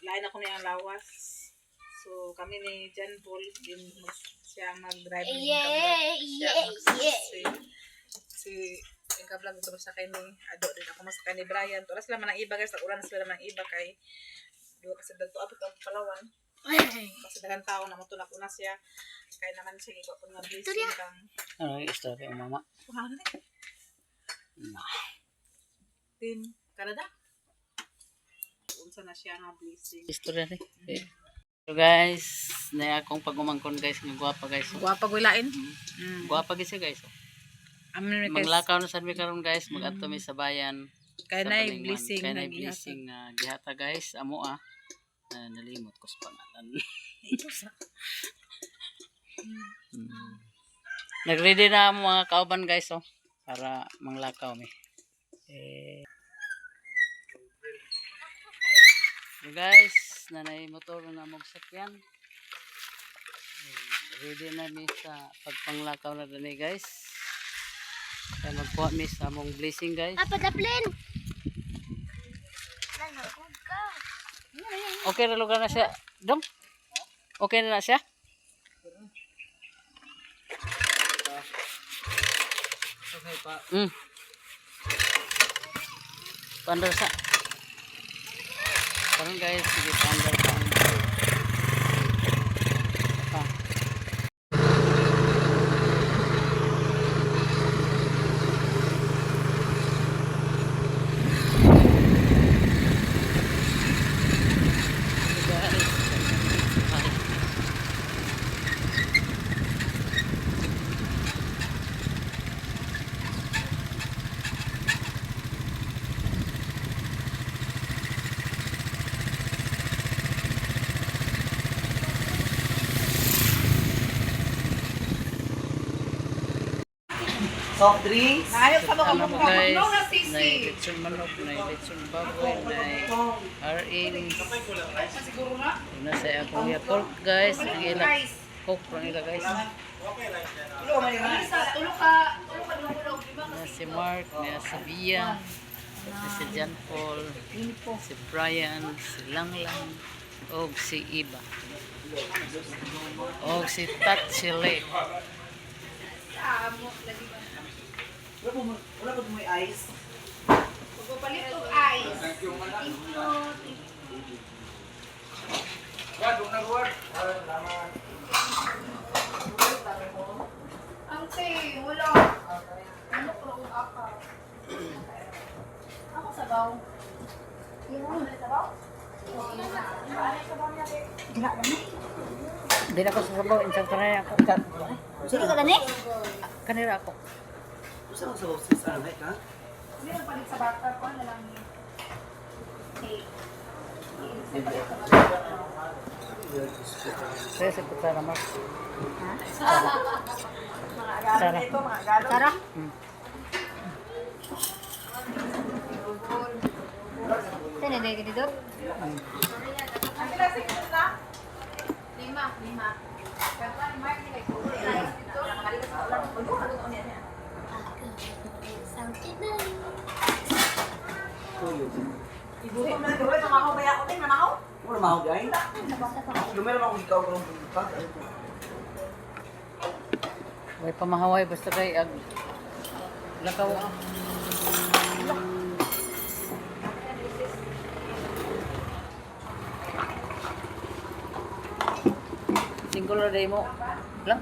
lain ako niyang lawas. So, kami ni John Paul, din siya mag-drive ng si Ika-vlog ito sa kay ni Ado, din ako masakay ni Brian. Wala sila man ang iba guys, ulan sila man ang iba kay doon kasi dito abot ang Palawan. Kasi dagang tao na matulak una siya. Kaya naman siya ikaw po nga blessing kang... Ano yung istorya yung mama? Kuhaan na rin. Din, Canada? Unsa na siya nga blessing. Istorya rin. So guys, na akong pagumangkon guys, ng guwapa guys. Guwapa gulain? Guwapa guys guys. Amin Maglakaw na sa mi karon guys, mag-adto mi sa bayan. Kaya na yung blessing kaya na na blessing na gihata guys, amo nalimot ko sa pangalan. Nagready na ang mga kauban guys oh, para manglakaw mi. So guys, nanay motor na magsakyan. Ready na mi sa pagpanglakaw na dani guys. Kaya magkuha mi sa among blessing guys. Padaplin. Okay na lugar na siya. Dong? Okay na siya? Okay pa. Pandar sa. Parang guys, sige pandar sa. Soft drinks? Ayos sa mga Ano guys, na na sisi. lechon manok, na lechon baboy, na RA. Siguro na? Una sa akong pork guys, nagila coke pa nila guys. Tulog ka. Na si Mark, na si Bia, na si John Paul, si Brian, si Langlang, o si Iba. O si Tatsile. Wala po may ice. Pagpapalit og ice. Ante, wala. Ano ko ang aka? Ako sabaw. Yung sabaw? Gila ba ni? Hindi na ko sasabaw, insang kanaya ako. Sige ka gani? Kanira ako. Saan sa sanay ka? Hindi lang palit sa bata ko na lang ni. Hey. Kaya sa kutsara Mark. Mga agalo Sarah. nito, mga agalo. Sarah? Saan na dito dito? Ang klaseng na? Lima. Igutom na doon. Namahaw ba ako? Namahaw? Wala namahaw guys. Lumeron ako ikaw kung pagpag. May pamahaway basta kay ag lakaw. Singular day mo. Lang.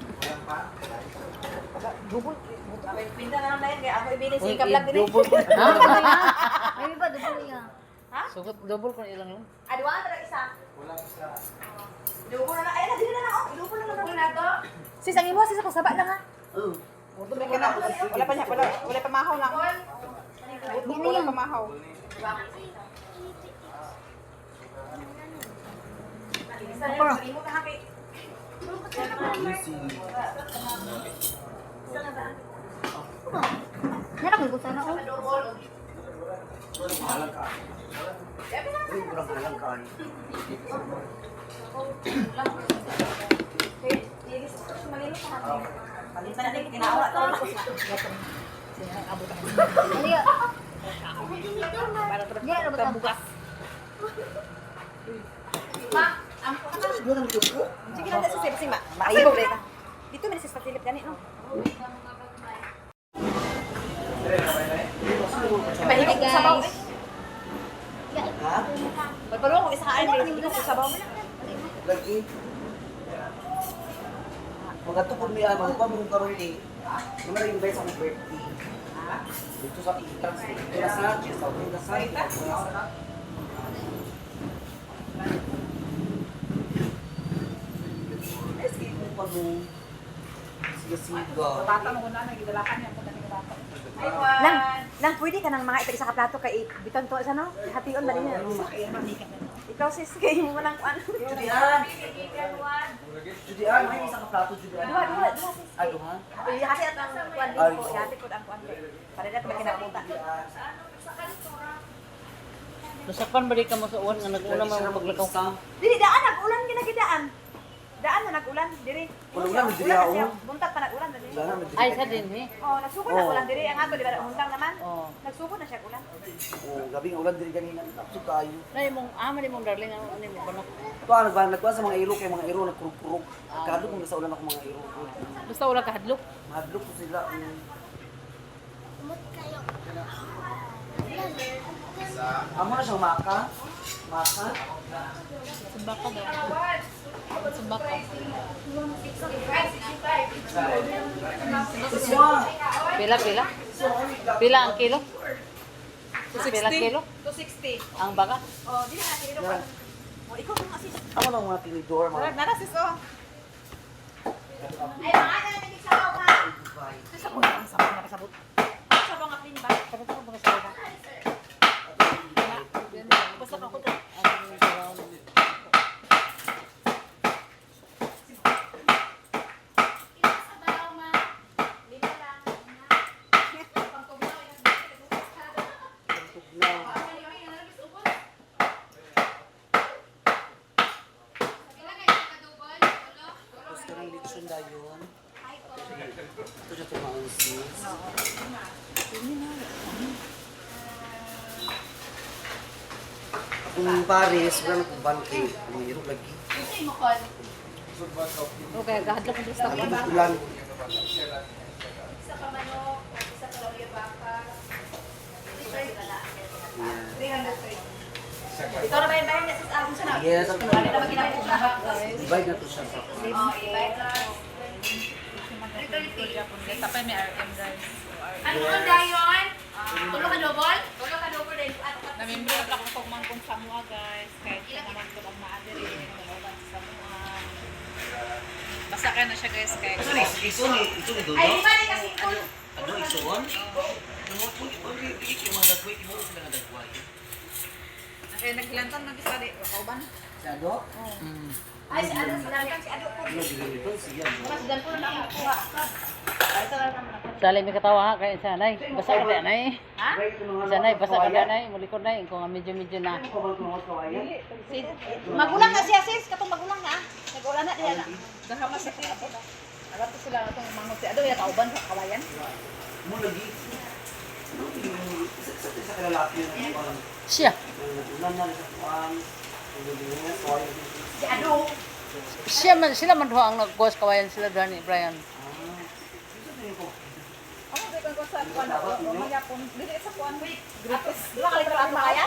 Pinta na lang na yun. Kaya ako ibili si Ika-vlog din. Double ko. Ay, ba double niya? Sugot double ko ilang lang. Adwa na talaga isa. Wala isa. Ilubo na lang. Ayun na, dito na lang. Ilubo na lang. Ilubo na to. Sis, ang imo. Sis, ako saba lang ha. Oo. Wala pa niya. Wala pa mahaw lang. Wala pa mahaw. Imo ka haki. Nara ko sana oh. Palitan na din kinaawa to. Ano ya? Para bukas. Ma, ampo na ka. Siguro ang dugo. Sige lang sa sibasing ma. Maibog rin ka. Dito may sa Philip gani no. Mahigit sa sabaw eh. Ha? Pagpalo ko isa ka ay hindi ko sabaw mo na. Lagi. Magkatupod mo yan, magkuha mo karoon eh. Yung na yung sa akong birthday. Dito sa Itas, dito na sa Itas. Escape mo pa mo. Siga-siga. Bata mo na, nagidalakan niya. Pagka bata. Lang pwede ka nang mga ipag isa ka plato kay biton to sa no. Hation ba din yan? Ikaw sis kay mo nang ano. Judian! Judian, may isang kaplato, Judian. Dua sis. Ano ha? Hati at ang kuan dito. Hati ko ang kuan. Para dito magkinabuta. Nasapan ba di ka mo sa uwan nga nag-una mo paglakaw ka? Dili daan nag-ulan ginagidaan. Daan na nag-ulan diri. Walang ulan, diri ako. Buntag pa nag-ulan na diri. Sana may Ay, sa din eh. Oh, nagsugod na ulan diri. Ang ato di ba untang naman? Oh. Nagsugod na siya ulan. Oh, gabi nga ulan din kanina. Nakso kayo. Nay mong ni mong darling ano ni mo banok. Ito nagkuha sa mga iro kay mga iro nagkuruk-kuruk. Kadlok mo sa ulan ako mga iro. Basta wala ka hadlok. Mahadlok ko sila. Amo na siyang maka. Maka. Sumbaka daw. Sumbaka. Siswa. Pila. Pila ang kilo? Pila ang kilo? 260. Ang baka? Oh, dili na kilo pa. Oh, ikaw kung asis. Amo na mga tinidor mga. Nara sis oh. Ay, mga na naging sabaw ka. Sa ko ang sabaw na kasabot. Sabaw nga pin ba? Sabi ko mga sabaw ba? Basta pa ko. Tapos karang dito siya dayon. Ito siya tumaon sis. Kung Paris, wala na kong bangke. Ang iro lagi. Okay, gahadlok mo basta. Ang ulan. Ikaw na ba yung bayan niya sis album sa na? Yes, ang Ano na maginapos na ha? divide na to siya sa Oh, ibay ka. Tapay may RM guys. Ano ang dayon? Tulo ka double? Tulo ka double din. Namimbre na ako kung mangkong Samoa guys. Kahit ka naman ko ang maadiri. Nanoban sa Samoa. Basta ka na siya guys. Kahit Iso ni Dodo? Ay, di ba rin kasi kung Ano, isuon? Ano, kung ipagigit yung mga dagway, imo sila nga dagway. kaya naghilantan mag-isa di. Kauban. Si Ado? ay si Ado sinabi si Ado po. Ano, dito siya. Mas dan po na ako kuha. Ay, ito lang naman ako. Sali mi katawa ha kay sanay. Basta ka di anay. Ha? Sanay basta ka di anay, mulikod na ko nga medyo na. Si magulang na siya sis, katong magulang na. Nagulang na diyan. Dahama sa kaya. Alam ko sila itong mangot si Ado. Ya kauban sa kawayan. Mo lagi. Sa kalalaki na parang Siya. ulan na sa kuwan. Si Ado. Sila man duha ang nagkuwas kawayan sila duha ni Brian. Ako di ko sa kuan ako. Mamaya po. Dili sa kuan. Grapes. Dua ka litro ang makaya?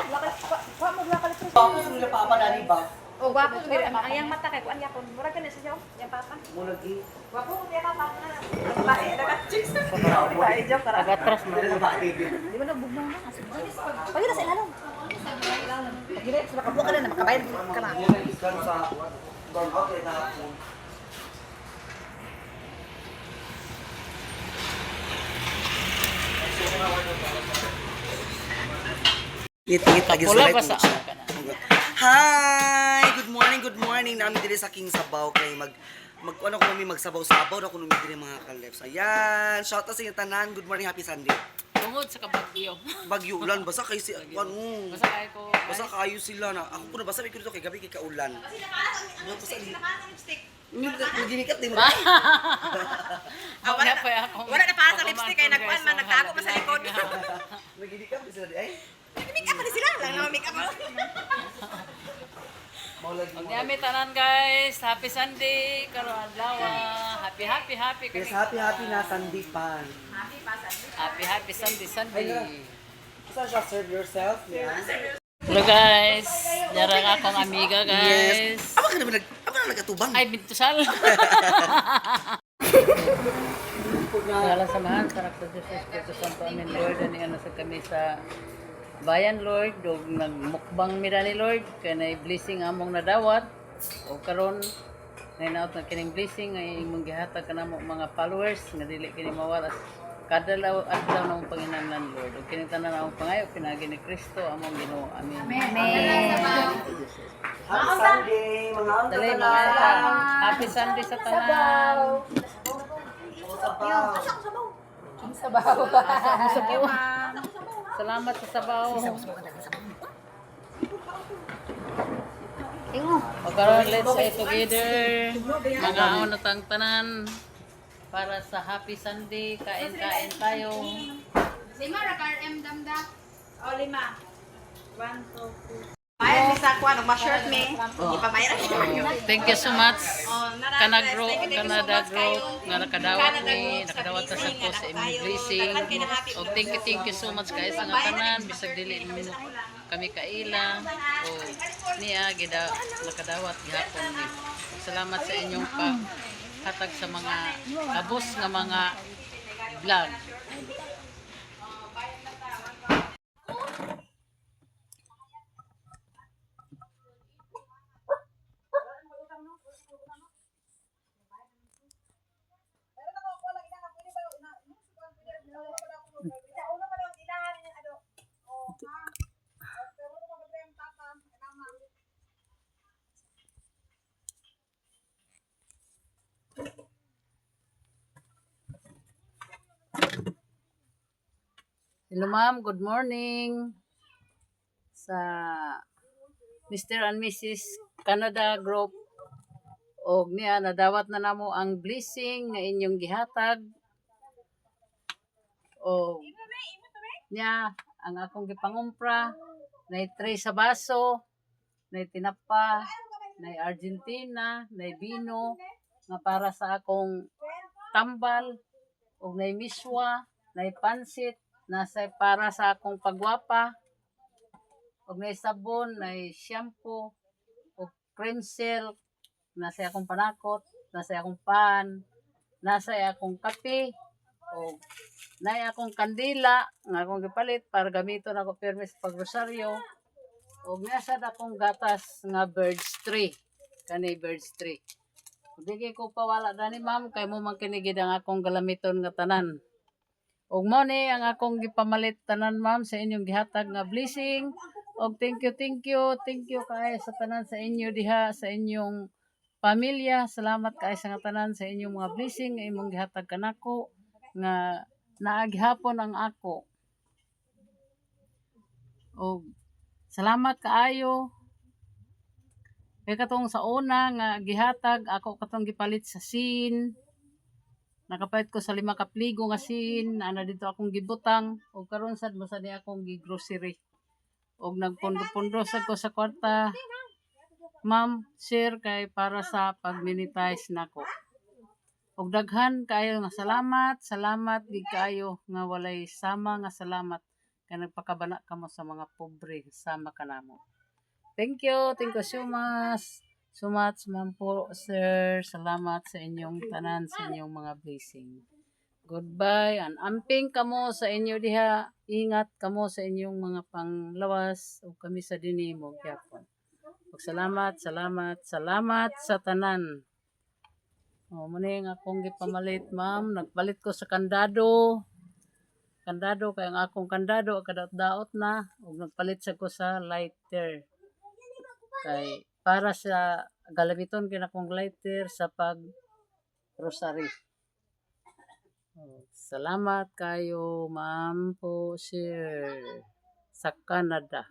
Kuha mo dua ka litro. Tapos nila papadali ba? O gwapo gid ang ayang mata kay kuan yapon. Mura ka na sa jaw. Yang papa. Mo lagi. Gwapo mo diya papa na. Bae daga chicks. Bae jaw kara. Agatras mo. Di ba nagbugnaw na? Pagyo na sa ilalong. Pagyo na sa kabuka na makabayad ka na. Kan sa bangkok kay tapon. Ngit-ngit lagi sa Pula light. basta ka na. Hi! Good morning. Namin diri sa King Sabaw kay ano ko kami magsabaw-sabaw na kuno diri mga kalefs. Ayan, shout out sa inyo tanan. Good morning, happy Sunday. Tungod sa kabagyo. Bagyo ulan basa kay si ano. Basta kay ko. Basa kayo sila na. Ako kuno basa dito kay gabi kay kaulan. Naginikat din mo. Wala pa ako. Wala na para sa lipstick kay nagkuan man nagtago pa sa likod. Naginikat din sila di ay. Make up pa sila lang na make up. Mao Ang yami tanan guys, happy Sunday, karon adlaw. Happy Yes, happy na Sunday pan. Happy Sunday. Saan siya? Serve yourself? Yeah. Hello guys, jarang akong amiga guys. Aba ka na nagkatubang. Ay, bintusal. Wala samahan, karak sa Diyos Espiritu Santo, amin Lord, ani ano sa kami sa bayan Lord, dog nagmukbang mira ni Lord, kaya na blessing among nadawat, o karon nainaot na kining blessing, ay imong gihatag ka namo mga followers, nga dili kini mawalas, kada adlaw na mong Panginoon Lord, o kining tanan among pangayo, pinagi ni Kristo, among Ginoo, amen. Happy Sunday, mga unta Dali na. mga happy Sunday sa tanan. Sabaw. Salamat sa sabaw. O karon let's say together. Mga unatang tanan para sa happy Sunday. Kain-kain tayo. Lima ra ka RM damda. O, 5. 1, 2, 3. Bayad ni sa kuan, ma-short me. Ipabayad ko. Thank you so much. Canada Thank Group you so much kayo. nga nakadawat Canada ni Group sa nakadawat sa blessing, ko sa nga imong kayo. blessing. Daghan kayo ng happy Og thank you so much guys sa nga tanan bisag dili nimo kami kaila o niya gida nakadawat gihapon ni. Salamat sa inyong paghatag sa mga kabos nga mga vlog. Hello ma'am, good morning. Sa Mr. and Mrs. Canada Group o niya nadawat na namo ang blessing nga inyong gihatag o niya ang akong gipangumpra na tray sa baso, na tinapa, na Argentina, na vino nga para sa akong tambal o na miswa, na pansit nasa para sa akong pagwapa o may sabon, may shampoo o cream silk, nasa akong panakot, nasa akong pan, nasa akong kape o na akong kandila nga akong gipalit para gamiton ako pirmi sa pagrosaryo o nasa akong gatas nga birds tree kani birds tree. Dili ko pawala dani ma'am kay mo man kini gid ang akong galamiton nga tanan. Og mo ni ang akong gipamalit tanan ma'am sa inyong gihatag nga blessing. Og thank you kay sa tanan sa inyo diha sa inyong pamilya. Salamat kay sa tanan sa inyong mga blessing nga imong gihatag kanako nga naaghapon ang ako. Og salamat kaayo. Kay katong sa una nga gihatag ako katong gipalit sa sin. Nakapalit ko sa 5 kapligo nga sin, ana dito akong gibutang og karon sad mo sad akong gigrocery. Og nagpundo-pundo sad ko sa kwarta. Ma'am, share kay para sa pag-monetize nako. Og daghan kayo nga salamat gid kayo nga walay sama nga salamat kay nagpakabana kamo sa mga pobre sama kanamo. Thank you so much ma'am po, sir. Salamat sa inyong tanan, sa inyong mga blessing. Goodbye, and amping kamo sa inyo diha. Ingat kamo sa inyong mga panglawas o kami sa dinimo gyapon. Salamat sa tanan. O muna yung akong gipamalit ma'am. Nagpalit ko sa kandado. Kay ang akong kandado kadaot-daot na. O nagpalit sa ko sa lighter. Kay para sa galamiton kinakong lighter sa pag rosary. Salamat kayo ma'am po sir sa Canada.